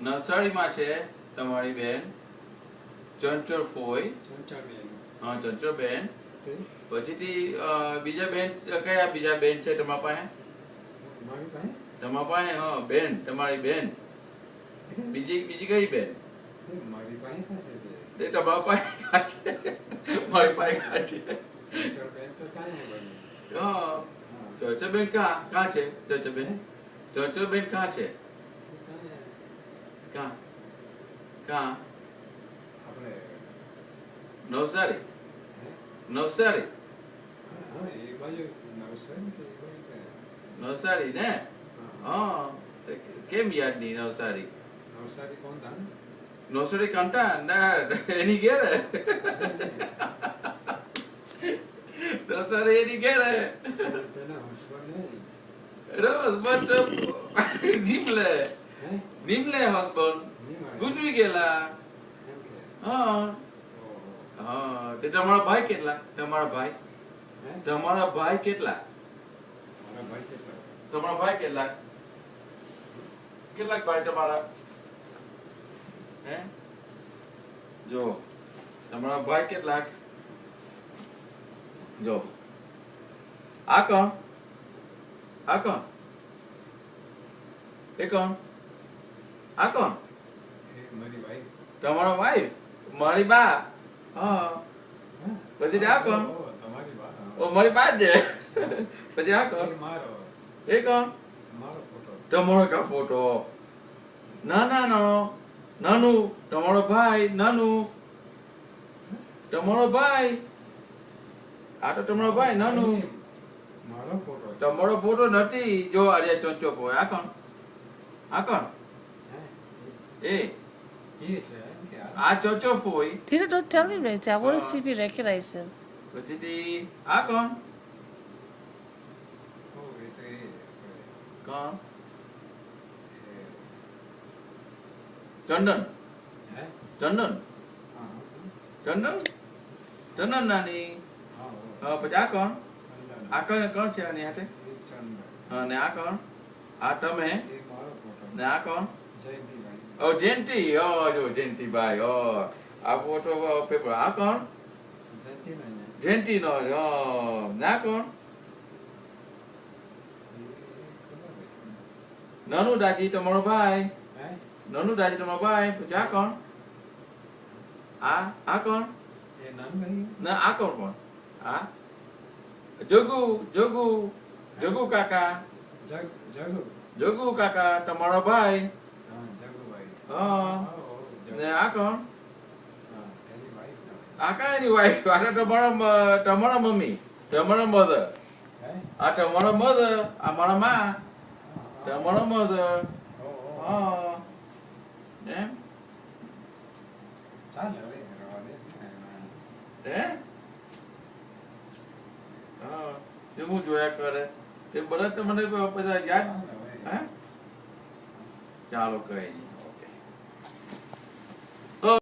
નવસારીમાં છે તમારી બેન ચંચળ ફોઈ. હા, ચંચળ બેન. પછીથી બીજા બેન કયા બીજા બેન છે તમારા પાસે? તમારા પાસે હા બેન, તમારી બેન બીજી કઈ બેન? મારી પાસે તે તમારા પાસે ક્યાં છે? મારી પાસે ક્યાં છે? હા, ચંચળ બેન ક્યાં છે? ચંચળ બેન ક્યાં છે? ક્યાં? નવસારી. નવસારી નવસારી ને? હા, કેમ યાદ નહીં નવસારી? નવસારી કંટા એની ઘેર નવસારી એની ઘેર હસબન્ડ નિમલે હસબન્ડ ગુજરી ગયેલા. હા હા. તે તમારા ભાઈ કેટલા? તમારા ભાઈ કેટલા? તમારા ભાઈ કેટલા? કેટલાક ભાઈ તમારા? હે જો તમારા ભાઈ કેટલાક? જો આ કોણ? આ કોણ? એ કોણ? આ કોણ? તમારો વાઈફ? મારી બા. હા. પછી આ કોણ? ઓ મારી બા છે. પછી આ કોણ? એ કોણ? તમારો કા ફોટો? નાનું તમારો ભાઈ. નાનું તમારો ભાઈ. આ તો તમારો ભાઈ નાનું. તમારો ફોટો નથી. જો અરે ચોંચો પોય. આ કોણ? આ કોણ? એ આ ચોંચો પોય. Tito, don't tell him right there. I want to see if he recognizes him. પછીથી આ કોણ? કોણ? ચંદન. ચંદન નાની. પછી આ કોણ? આ કોણ છે આની હાથે? હા ને આ કોણ? આ તમે ને આ કોણ? ઓ જયંતી. ઓ જો જયંતીભાઈ. ઓ આ ફોટો પેપર. આ કોણ? જયંતી નો. ને આ કોણ? નાનું દાજી તમારો ભાઈ. નાનું દાજી તમારો ભાઈ. પછી આ કોણ? આ કોણ? ના આ કોણ? આ જોગુ કાકા. જોગુ કાકા તમારો ભાઈ. હા ને આ કોણ? આ કઈ એની વાઈફ? આ તમારા મમ્મી. તમારા મધર. આ તમારા મધર. આ મારા માં. તમારા મધર. હા એમ હે? હા તે હું જોયા કરે તે બધા તમને બધા યાદ. હે ચાલો કઈ નહીં.